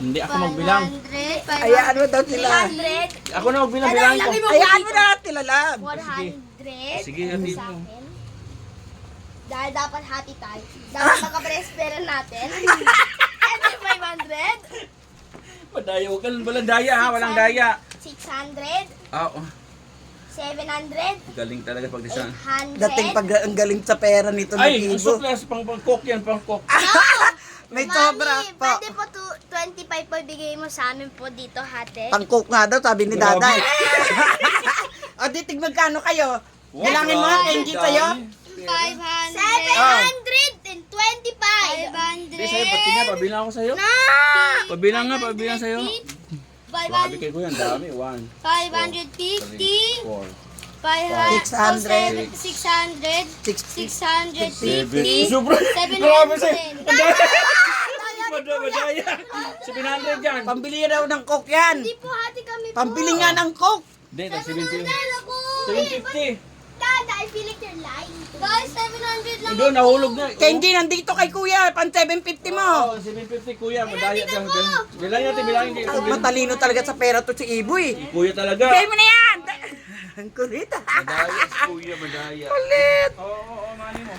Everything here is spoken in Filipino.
Hindi ako magbilang. 100, Hayaan mo daw sila. 300, Ako na magbilang ko. Hayaan mo na sila lang. 400. Sige, hatiin sa mo. akin. Dahil dapat hati tayo. Dapat makapares pera natin. And then 500. Madaya, huwag ka walang daya ha, walang daya. 600. Oo. 700. Galing talaga pag design. 800. Dating pag ang galing sa pera nito na Ay, ang Ibo. suplas, pang-cook yan, pang-cook. May Mami, sobra po. pwede po 25 po bigay mo sa amin po dito, hate. Pang-cook nga daw, sabi ni Grabe. Daday. O, ditig magkano kayo? Bilangin mo, Kenji, sa'yo. 725. Hindi sa'yo, pati nga, pabilang ako sa'yo. Na! Pabilang nga, pabilang sa'yo. Grabe kayo ko yan, dami. 1, 550. 4, 500. 600. 650. Sobra. 700. Grabe sa'yo. Madaya. 700 yan. Pambili raw ng cook yan. Hindi po, hati kami po. Pambili nga ng cook. Hindi, 700 750. ako. 750. Dada, I feel like you're lying. Guys, 700 lang Doon, nahulog na. Kenji, nandito kay kuya. Pan 750 mo. Oo, 750 kuya, madaya ka. Bilangin natin, bilangin. Matalino talaga sa pera to si Ibo eh. Kuya talaga. Bigay mo na yan. Ang kulit. Madaya si kuya, madaya. Kulit. Oo, mani mo.